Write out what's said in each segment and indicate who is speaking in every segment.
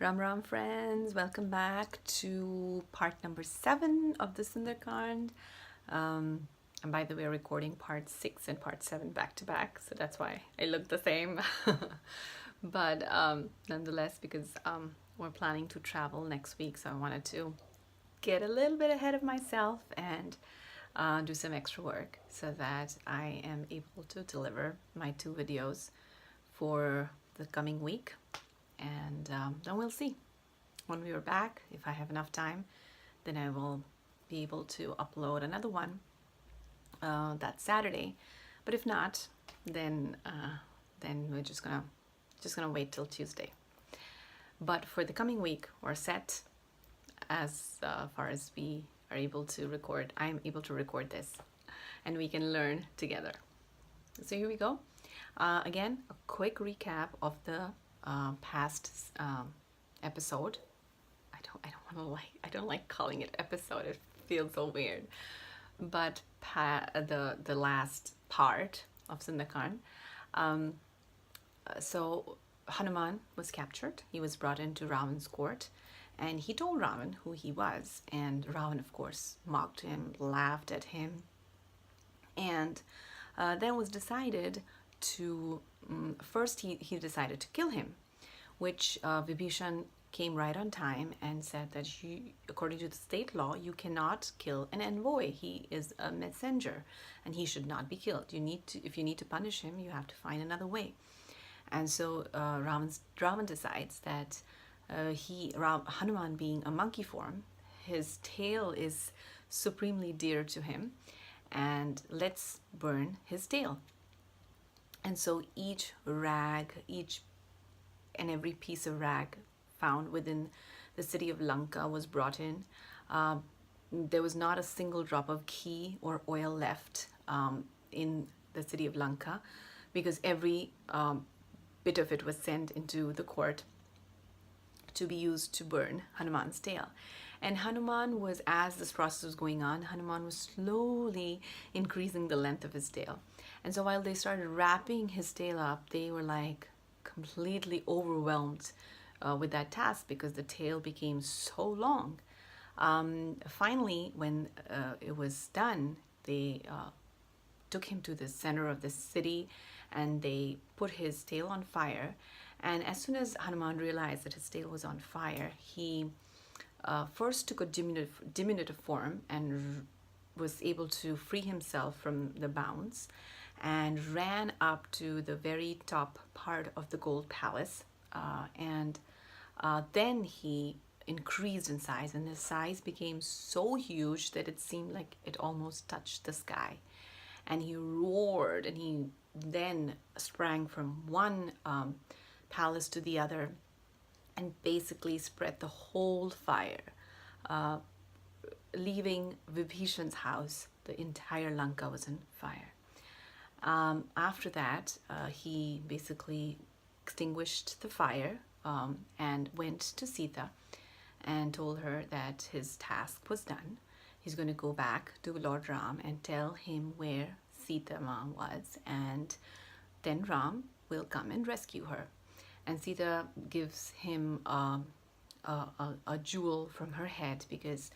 Speaker 1: Ram Ram friends, welcome back to part number 7 of the Sunderkand. And by the way, we're recording part 6 and part 7 back to back, so that's why I look the same. But nonetheless, because we're planning to travel next week, so I wanted to get a little bit ahead of myself and do some extra work so that I am able to deliver my 2 videos for the coming week. And then we'll see when we are back. If I have enough time, then I will be able to upload another one that Saturday. But if not, then we're just gonna wait till Tuesday. But for the coming week, we're set as far as we are able to record. I'm able to record this, and we can learn together. So here we go. Again, a quick recap of the past episode. I don't like calling it episode. It feels so weird. But the last part of Sunderkand. So Hanuman was captured. He was brought into Ravan's court, and he told Ravan who he was. And Ravan, of course, mocked him, laughed at him, and then was decided to first he decided to kill him, which Vibhishan came right on time and said that according to the state law, you cannot kill an envoy. He is a messenger and he should not be killed. If you need to punish him, you have to find another way. And so Ravan decides that Hanuman, being a monkey form, his tail is supremely dear to him, and let's burn his tail. And so each rag, each and every piece of rag found within the city of Lanka was brought in. There was not a single drop of ghee or oil left in the city of Lanka, because every bit of it was sent into the court to be used to burn Hanuman's tail. And Hanuman was, as this process was going on, Hanuman was slowly increasing the length of his tail. And so while they started wrapping his tail up, they were like completely overwhelmed with that task, because the tail became so long. Finally, when it was done, they took him to the center of the city and they put his tail on fire. And as soon as Hanuman realized that his tail was on fire, he first took a diminutive form and was able to free himself from the bounds, and ran up to the very top part of the gold palace, and then he increased in size, and his size became so huge that it seemed like it almost touched the sky. And he roared, and he then sprang from one palace to the other and basically spread the whole fire, leaving Vibhishan's house. The entire Lanka was on fire. After that, he basically extinguished the fire and went to Sita and told her that his task was done. He's going to go back to Lord Ram and tell him where Sita Ma was, and then Ram will come and rescue her. And Sita gives him a jewel from her head, because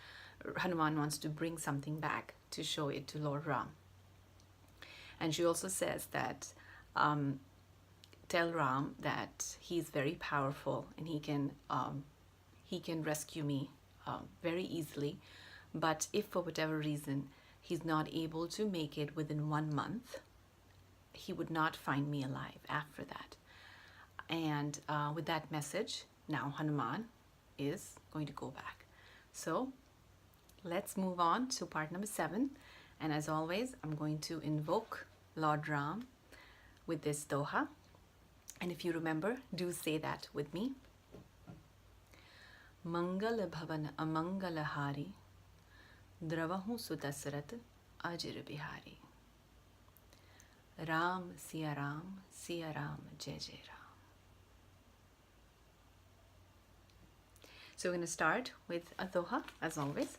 Speaker 1: Hanuman wants to bring something back to show it to Lord Ram. And she also says that tell Ram that he's very powerful and he can rescue me very easily. But if for whatever reason he's not able to make it within 1 month, he would not find me alive after that. And with that message, now Hanuman is going to go back. So let's move on to part number 7. And as always, I'm going to invoke Lord Ram with this doha. And if you remember, do say that with me. Mangala bhavan amangala hari, dravahu sudasrat ajir bihari. Ram, Siya Ram, Jai Jai Ram. So we're going to start with a doha, as always.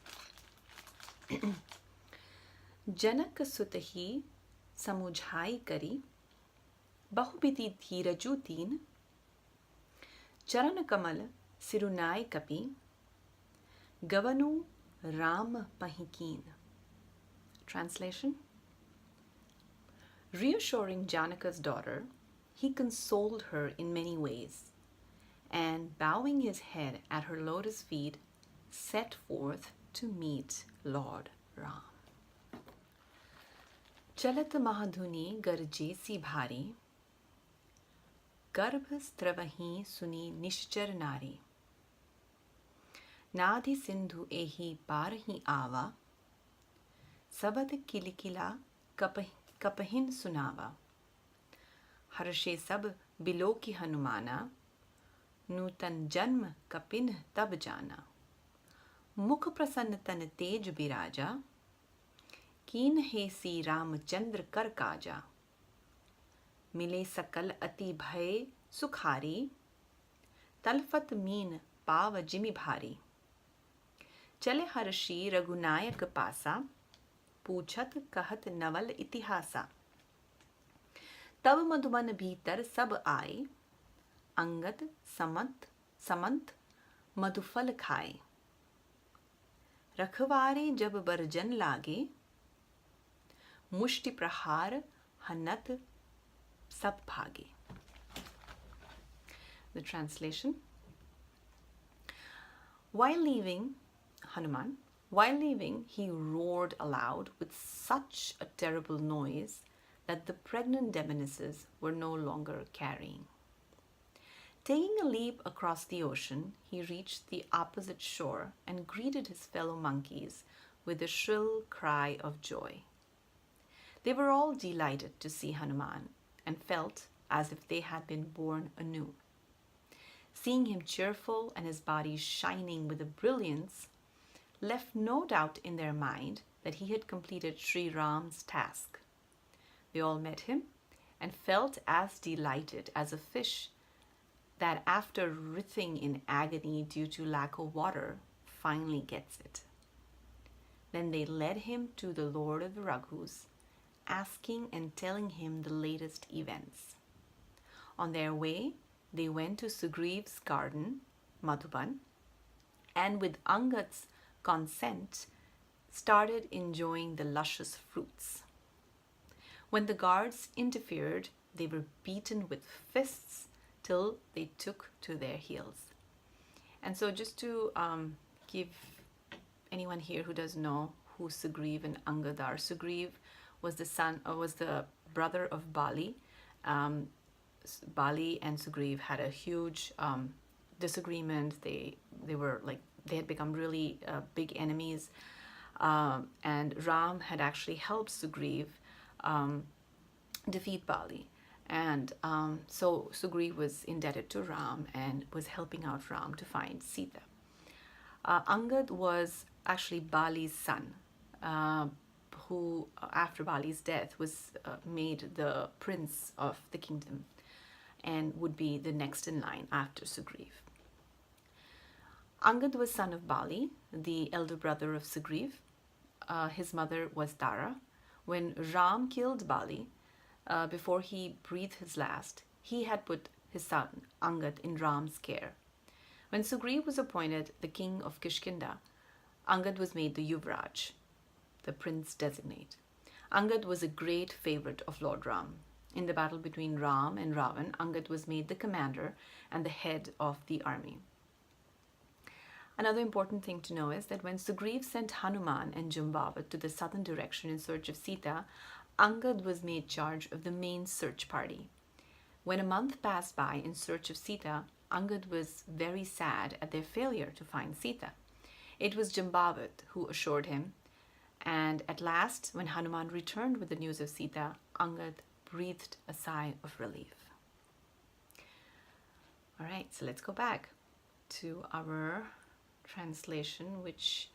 Speaker 1: Janak sutahi samujhai kari, bahubiti dhiraju teen, चरण कमल Sirunai kapi, Gavanu Ram Pahikin. Translation: Reassuring Janaka's daughter, he consoled her in many ways, and bowing his head at her lotus feet, set forth to meet Lord Ram. Chalat mahadhuni garje si bhari, गर्भ स्त्रवही सुनी निश्चर नारी, नाधि सिंधु एही पार ही आवा, सबद किलकिला कपहिन सुनावा, Hershey सब below की हनुमाना, नूतन जन्म कपिन तब जाना, मुख प्रसन्न तन तेज बिराजा, कीन हे सी रामचंद्र कर काजा, मिले सकल अति भय सुखारी, तलफत मीन पाव जिमि भारी, चले हर्षी रघुनायक पासा, पूछत कहत नवल इतिहासा, तब मधुबन भीतर सब आए, अंगद समंत मधुफल खाए, रखवारे जब बरजन लागे, मुष्टि प्रहार हनत सब भागे. The translation: While leaving, he roared aloud with such a terrible noise that the pregnant demonesses were no longer carrying. Taking a leap across the ocean, he reached the opposite shore and greeted his fellow monkeys with a shrill cry of joy. They were all delighted to see Hanuman and felt as if they had been born anew. Seeing him cheerful and his body shining with a brilliance left no doubt in their mind that he had completed Sri Ram's task. They all met him and felt as delighted as a fish that after writhing in agony due to lack of water finally gets it. Then they led him to the Lord of the Raghus, asking and telling him the latest events. On their way, they went to Sugriv's garden, Madhuban, and with Angad's consent, started enjoying the luscious fruits. When the guards interfered, they were beaten with fists till they took to their heels. And so just to give anyone here who doesn't know who Sugriv and Angad are, Sugriv was the brother of Bali. Bali and Sugriv had a huge disagreement. They had become really big enemies, and Ram had actually helped Sugriv defeat Bali, and so Sugriv was indebted to Ram and was helping out Ram to find Sita. Angad was actually Bali's son, who after Bali's death was made the prince of the kingdom and would be the next in line after Sugriv. Angad was son of Bali, the elder brother of Sugriv. His mother was Tara. When Ram killed Bali, before he breathed his last, he had put his son Angad in Ram's care. When Sugriv was appointed the king of Kishkinda, Angad was made the Yuvraj, the prince designate. Angad was a great favorite of Lord Ram. In the battle between Ram and Ravan, Angad was made the commander and the head of the army. Another important thing to know is that when Sugriv sent Hanuman and Jambavat to the southern direction in search of Sita, Angad was made charge of the main search party. When a month passed by in search of Sita, Angad was very sad at their failure to find Sita. It was Jambavat who assured him, and at last, when Hanuman returned with the news of Sita, Angad breathed a sigh of relief. All right, so let's go back to our translation, which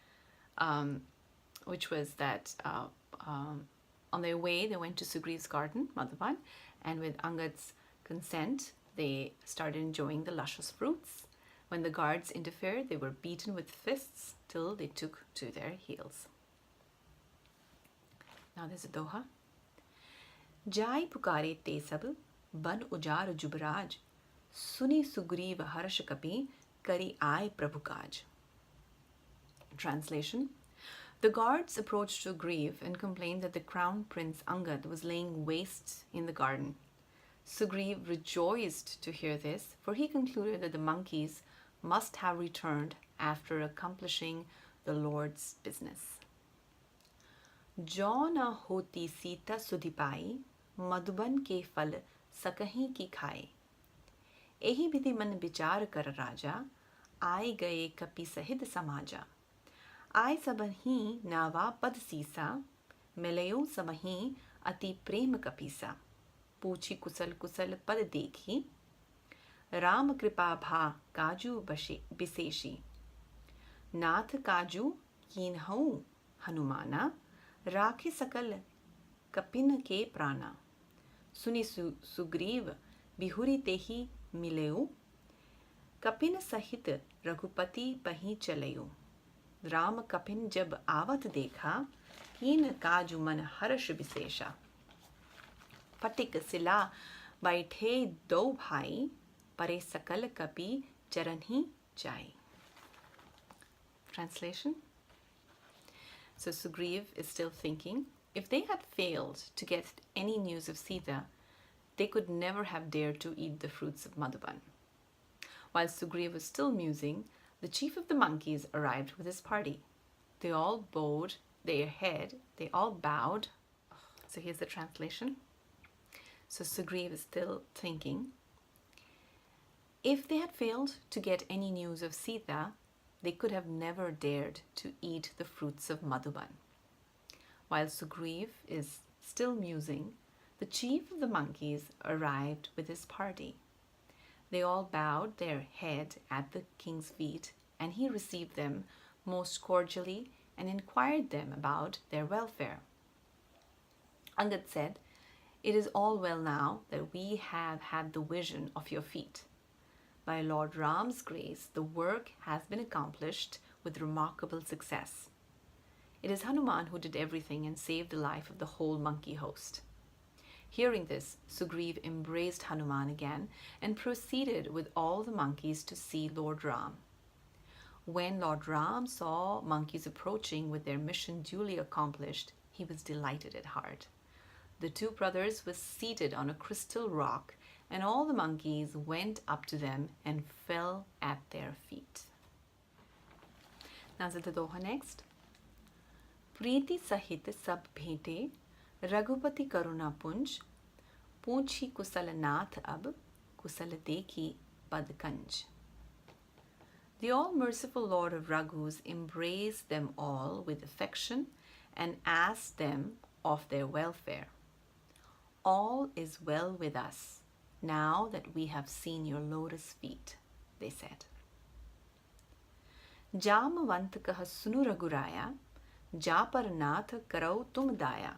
Speaker 1: was that on their way they went to Sugriv's garden, Madhuban, and with Angad's consent, they started enjoying the luscious fruits. When the guards interfered, they were beaten with fists till they took to their heels. Now there's a doha. Jai pukare te sab, ban ujar jubraj, suni sugriv harsh kapi, kari aay Prabhu Kaj. Translation. The guards approached Sugriv and complained that the crown prince Angad was laying waste in the garden. Sugriv rejoiced to hear this, for he concluded that the monkeys must have returned after accomplishing the Lord's business. जो न होती सीता सुधिपाई, मधुबन के फल सकहीं की खाए. एही विधि मन विचार कर राजा, आए गए कपि सहित समाजा. आय सबही नावा पद सीसा, मिलयो सबही अति प्रेम कपीसा. पूछी कुशल कुशल पद देखी, राम कृपा भा काजू बिसेशी. नाथ काजू कीन्हऊ हनुमाना, राखे सकल कपिन के प्राणा. सुनि सुग्रीव बिहुरी तेहि मिलेऊ, कपिन सहित रघुपति पही चलेऊ. राम कपिन जब आवत देखा, कीन काजू मन हर्ष विशेषा. फटिक सिला बैठे दो भाई, परे सकल कपि चरण ही जाई. Translation. So Sugriv is still thinking, if they had failed to get any news of Sita, they could never have dared to eat the fruits of Madhuban. While Sugriv was still musing, the chief of the monkeys arrived with his party. They all bowed their head, they all bowed. So here's the translation. So Sugriv is still thinking, if they had failed to get any news of Sita, they could have never dared to eat the fruits of Madhuban. While Sugriv is still musing, the chief of the monkeys arrived with his party. They all bowed their head at the king's feet, and he received them most cordially and inquired them about their welfare. Angad said, "It is all well now that we have had the vision of your feet. By Lord Ram's grace, the work has been accomplished with remarkable success. It is Hanuman who did everything and saved the life of the whole monkey host." Hearing this, Sugriv embraced Hanuman again and proceeded with all the monkeys to see Lord Ram. When Lord Ram saw monkeys approaching with their mission duly accomplished, he was delighted at heart. The two brothers were seated on a crystal rock, and all the monkeys went up to them and fell at their feet. Nazir the Doha next. Preeti sahit sab bhete, Raghupati karuna punj, पूछी कुशल नाथ अब, कुशल देखी पद कंज. The all-merciful Lord of Raghus embraced them all with affection and asked them of their welfare. "All is well with us, now that we have seen your lotus feet," they said. Jamavant kah sunu Raghuraya, Japar nath karau tum daya.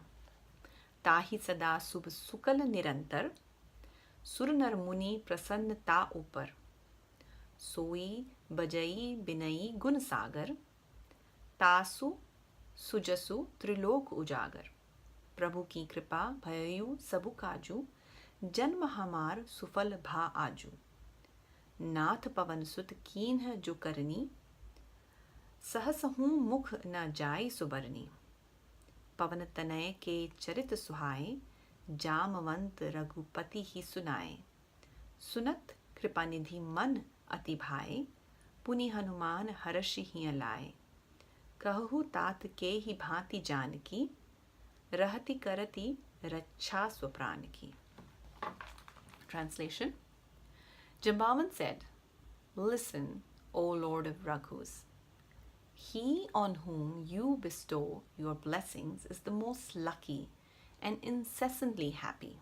Speaker 1: ताहि सदा शुभ सुकल निरंतर, सुर नर मुनि प्रसन्नता ऊपर. सोई बजई बिनई गुण सागर, तासु सुजसु त्रिलोक उजागर. प्रभु की कृपा भययु सबु काजू, जन्म हमार सुफल भा आजू. नाथ पवन सुत कीन्ह जो करनी, सहसहूँ मुख न जाय सुबरनी. पवन तनय के चरित सुहाए, जामवंत रघुपति ही सुनाए. सुनत कृपानिधि मन अति भाए, पुनि हनुमान हर्ष हिय लाए. कहु तात के ही भांति जानकी, रहति करति रक्षा स्वप्राण की. Translation. Jambavan said, "Listen, O Lord of Raghus. He on whom you bestow your blessings is the most lucky and incessantly happy.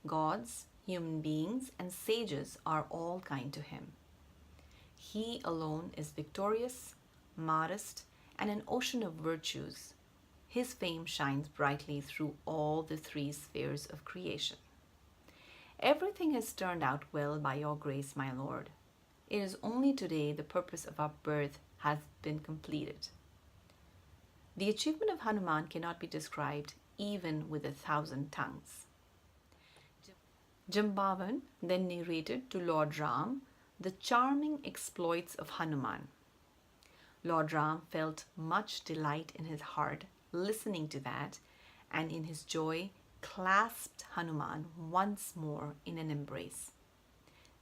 Speaker 1: Gods, human beings, and sages are all kind to him. He alone is victorious, modest, and an ocean of virtues. His fame shines brightly through all the three spheres of creation. Everything has turned out well by your grace, my Lord. It is only today the purpose of our birth has been completed." The achievement of Hanuman cannot be described even with 1,000 tongues. Jambavan then narrated to Lord Ram the charming exploits of Hanuman. Lord Ram felt much delight in his heart listening to that, and in his joy clasped Hanuman once more in an embrace.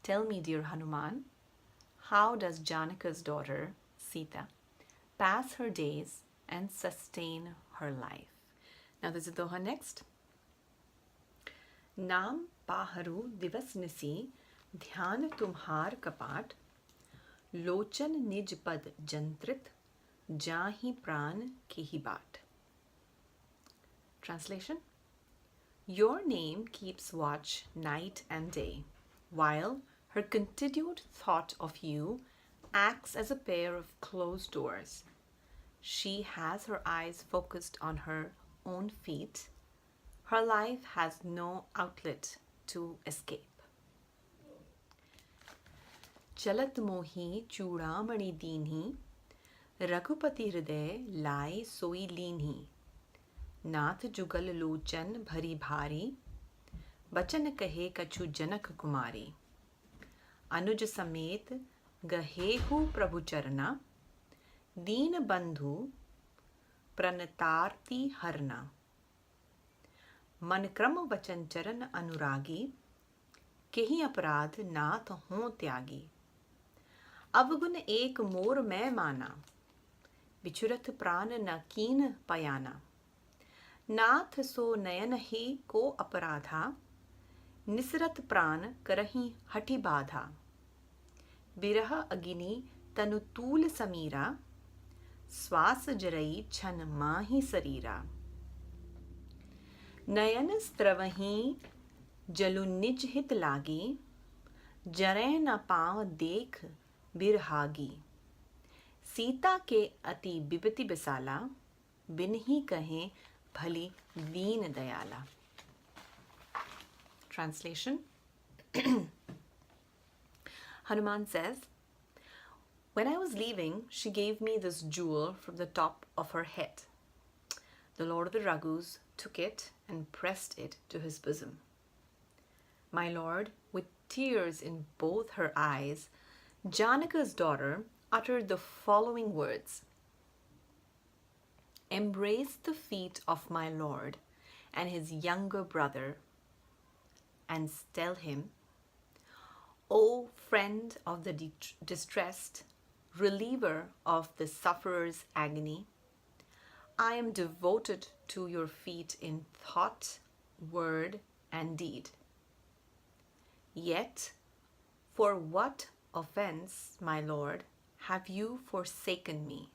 Speaker 1: Tell me, dear Hanuman, how does Janaka's daughter, Sita, pass her days and sustain her life? Now there's a doha next. Naam paharu divas nisi, dhyan tumhar kapat, लोचन निज पद जंत्रित जाहि प्राण की बात. Translation: Your name keeps watch night and day, while her continued thought of you acts as a pair of closed doors. She has her eyes focused on her own feet. Her life has no outlet to escape. चलत मोही चूड़ामणि दीन्ही, रघुपति हृदय लाई सोई लीन्ही. नाथ जुगल लोचन भरी भारी, बचन कहे कछु जनक कुमारी. अनुज समेत गहेहु प्रभु चरना, दीन बंधु प्रणतारती हरना. मन क्रम वचन चरण अनुरागी, केहि अपराध नाथ हों त्यागी. अवगुण एक मोर मैं माना, बिछुरत प्राण न कीन पयाना. नाथ सो नयन ही को अपराधा, निसरत प्राण करही हठि बाधा. बिरह अगिनी तनु तूल समीरा, श्वास जरई छन माही सरीरा. नयन स्त्रवही जलु निज हित लागी, जरै न पाँव देख बिरहागी. सीता के अति बिपति बिसाला, बिन ही कहें भली दीन दयाला. Translation: Hanuman says, when I was leaving, she gave me this jewel from the top of her head. The Lord of the Raghus took it and pressed it to his bosom. My Lord, with tears in both her eyes, Janaka's daughter uttered the following words: Embrace the feet of my Lord and his younger brother, and tell him, O friend of the distressed, reliever of the sufferer's agony, I am devoted to your feet in thought, word, and deed. Yet, for what offense, my Lord, have you forsaken me?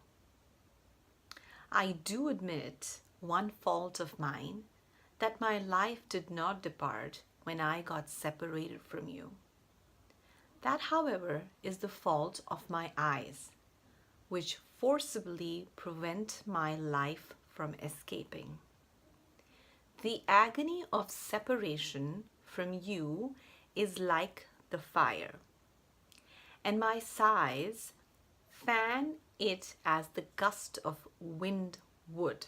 Speaker 1: I do admit one fault of mine, that my life did not depart when I got separated from you. That, however, is the fault of my eyes, which forcibly prevent my life from escaping. The agony of separation from you is like the fire, and my sighs fan it as the gust of wind would.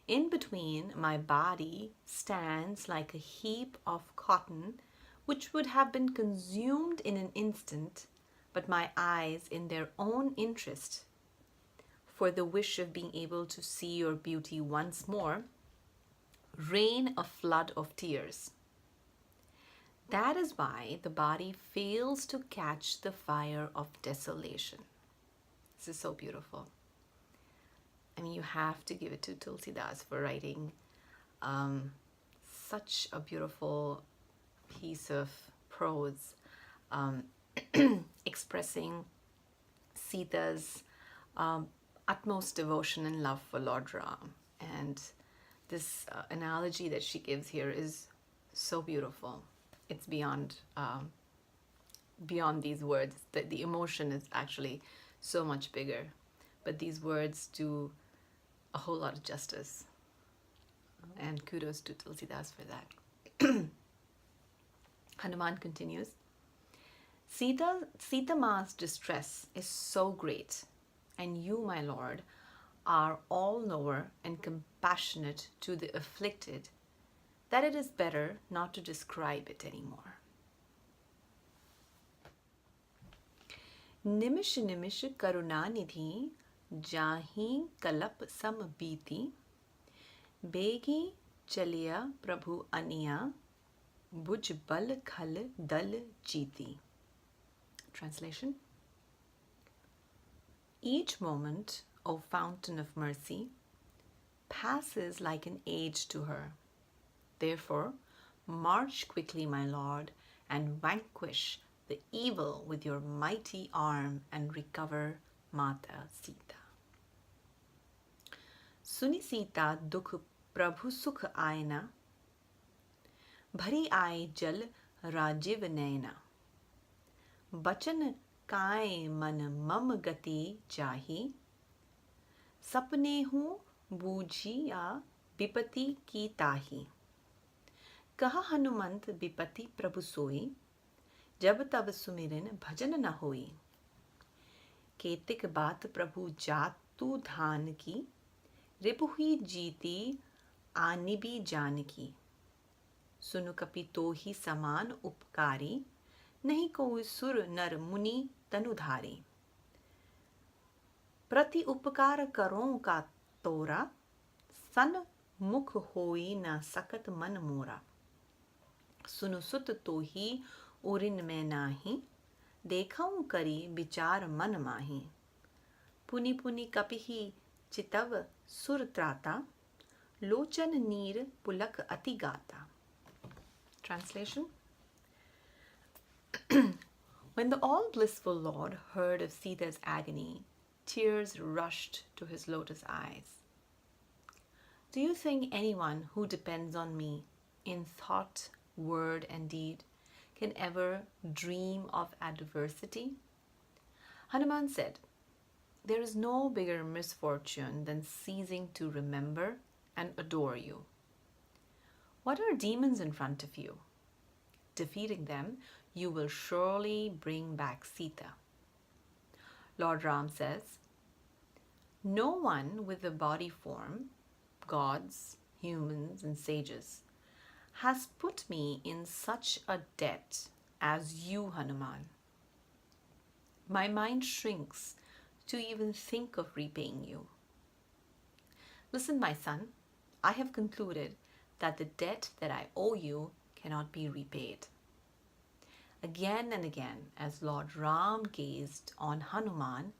Speaker 1: In between my body stands like a heap of cotton, which would have been consumed in an instant, but my eyes, in their own interest, for the wish of being able to see your beauty once more, rain a flood of tears. That is why the body fails to catch the fire of desolation. This is so beautiful. I mean, you have to give it to Tulsidas for writing such a beautiful piece of prose, expressing Sita's utmost devotion and love for Lord Ram. And this analogy that she gives here is so beautiful. It's beyond these words. The emotion is actually so much bigger, but these words do a whole lot of justice, and kudos to Tulsidas for that. Hanuman continues, Sita Ma's distress is so great, and you, my Lord, are all-knower and compassionate to the afflicted, that it is better not to describe it anymore. निमिष निमिष करुणा निधि जाहि कलप सम बीती बेगी चलिया प्रभु अनिया बुझ बल खल दल जीती. Translation. Each moment, O fountain of mercy, passes like an age to her. Therefore, march quickly, my lord, and vanquish the evil with your mighty arm and recover Mata Sita. सुनी सीता दुख प्रभु सुख आयना भरी आए जल राजीव नयना बचन काय मन मम गति जाही सपने हूँ बूझिया विपति की ताही कहा हनुमंत विपति प्रभु सोई जब तब सुमिरन भजन न होई केतिक बात प्रभु जातु धान की रिपुही जीती आनिबी जानकी सुनु कपि तो ही समान उपकारी नहीं कोई सुर नर मुनि तनुधारी प्रति उपकार करों का तोरा सन मुख होई न सकत मन मोरा सुनु सुत तो ही उरिन में नाही देखऊं करी विचार मन माही पुनि पुनि कपिही चितव सुर त्राता लोचन नीर पुलक अति गाता. Translation. When the all-blissful Lord heard of Sita's agony, tears rushed to his lotus eyes. Do you think anyone who depends on me in thought, word, and deed can ever dream of adversity? Hanuman said, there is no bigger misfortune than ceasing to remember and adore you. What are demons in front of you? Defeating them, you will surely bring back Sita. Lord Ram says, no one with a body form, gods, humans, and sages, has put me in such a debt as you, Hanuman. My mind shrinks to even think of repaying you. Listen, my son, I have concluded that the debt that I owe you cannot be repaid. Again and again, as Lord Ram gazed on Hanuman,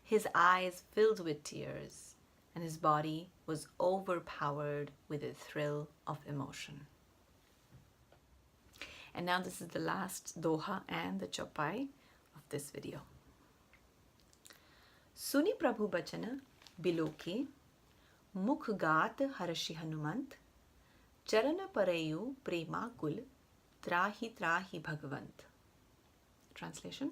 Speaker 1: his eyes filled with tears, and his body was overpowered with a thrill of emotion. And now this is the last doha and the chopai of this video. सुनी प्रभु बचन बिलोके मुख गात हर्षि हनुमंत चरण परयु प्रेमाकुल त्राहि त्राहि भगवंत. Translation.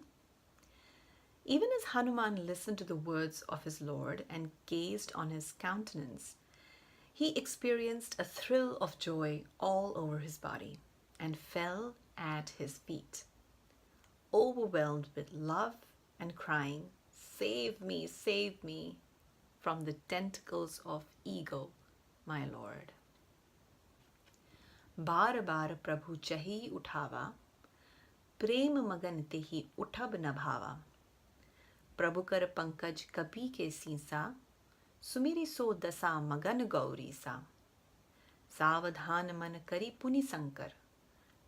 Speaker 1: Even as Hanuman listened to the words of his Lord and gazed on his countenance, he experienced a thrill of joy all over his body and fell at his feet, overwhelmed with love and crying, save me from the tentacles of ego, my Lord. बार बार प्रभु चही उठावा प्रेम मगन तेहि उठब न भावा प्रभु कर पंकज कपि के सीसा सुमिरि सो दसा मगन गौरी सा सावधान मन करी पुनि संकर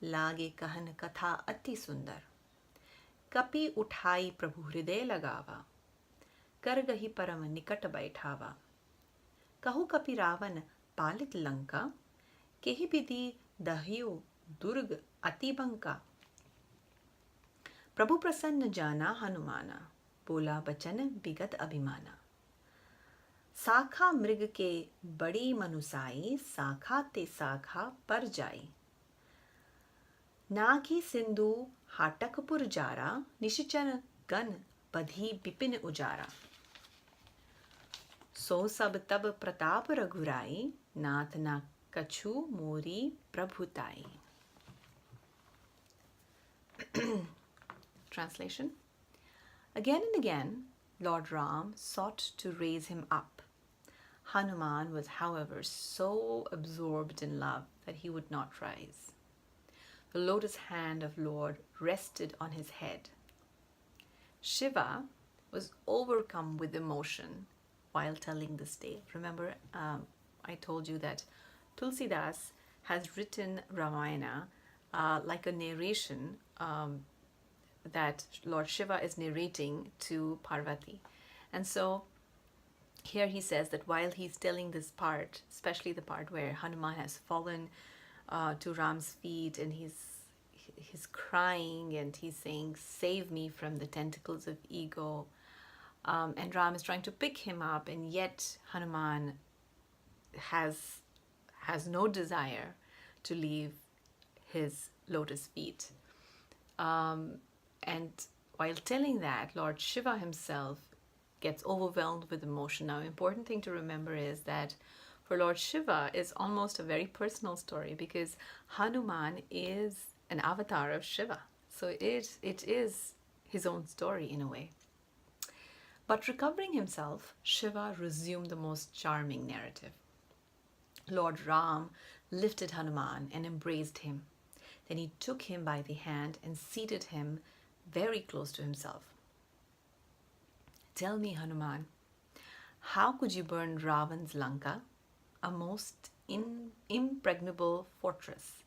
Speaker 1: लागे कहन कथा अति सुंदर कपि उठाई प्रभु हृदय लगावा कर गही परम निकट बैठावा कहु कपि रावण पालित लंका केहि विधि दह्यो दुर्ग अति बंका प्रभु प्रसन्न जाना हनुमाना बोला बचन विगत अभिमाना साखा मृग के बड़ी मनुसाई साखा ते साखा पर जाई नाघी सिंधु हाटकपुर जारा निशिचर गन बधी बिपिन उजारा सो सब तब प्रताप रघुराई नाथ ना कछु मोरी प्रभुताई. Translation. Again and again, Lord Ram sought to raise him up. Hanuman was, however, so absorbed in love that he would not rise. The lotus hand of Lord rested on his head. Shiva was overcome with emotion while telling this tale. Remember, I told you that Tulsidas has written Ramayana like a narration that Lord Shiva is narrating to Parvati. And so here he says that while he's telling this part, especially the part where Hanuman has fallen to Ram's feet and he's crying and he's saying, "Save me from the tentacles of ego," and Ram is trying to pick him up, and yet Hanuman has no desire to leave his lotus feet. And while telling that, Lord Shiva himself gets overwhelmed with emotion. Now, important thing to remember is that for Lord Shiva is almost a very personal story, because Hanuman is an avatar of Shiva. So it is his own story in a way. But recovering himself, Shiva resumed the most charming narrative. Lord Ram lifted Hanuman and embraced him. Then he took him by the hand and seated him very close to himself. "Tell me, Hanuman, how could you burn Ravan's Lanka, a most impregnable fortress?"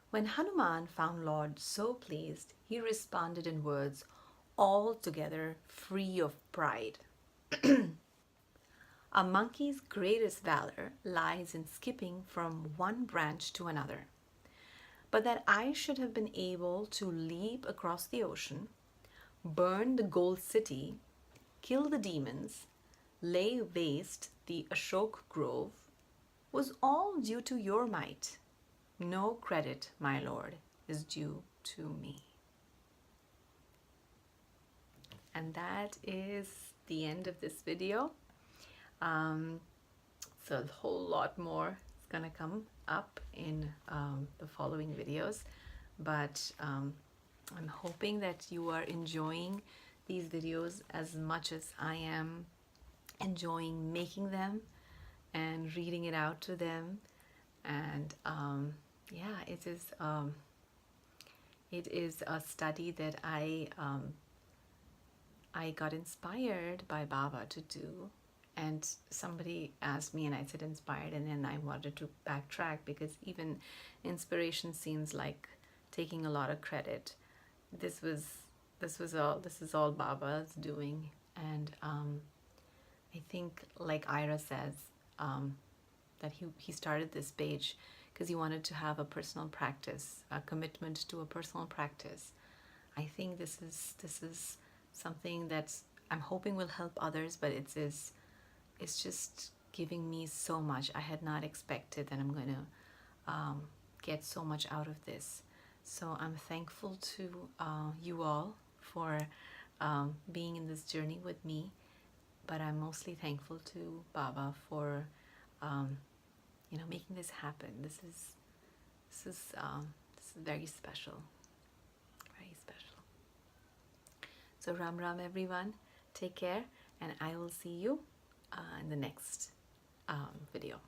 Speaker 1: When Hanuman found Lord so pleased, he responded in words altogether free of pride. "A monkey's greatest valor lies in skipping from one branch to another. But that I should have been able to leap across the ocean, burn the gold city, kill the demons, lay waste the Ashok grove, was all due to your might. No credit, my lord, is due to me." And that is the end of this video. So a whole lot more is gonna come up in the following videos, but I'm hoping that you are enjoying these videos as much as I am enjoying making them and reading it out to them. And yeah, it is a study that I got inspired by Baba to do. And somebody asked me and I said inspired, and then I wanted to backtrack, because even inspiration seems like taking a lot of credit. This is all Baba's doing. And I think, like Ira says, that he started this page because he wanted to have a personal practice, a commitment to a personal practice. I think this is something that I'm hoping will help others, but it's just giving me so much. I had not expected that I'm going to get so much out of this. So I'm thankful to you all for being in this journey with me, but I'm mostly thankful to Baba for making this happen. This is very special, very special. So Ram Ram everyone, take care, and I will see you in the next video.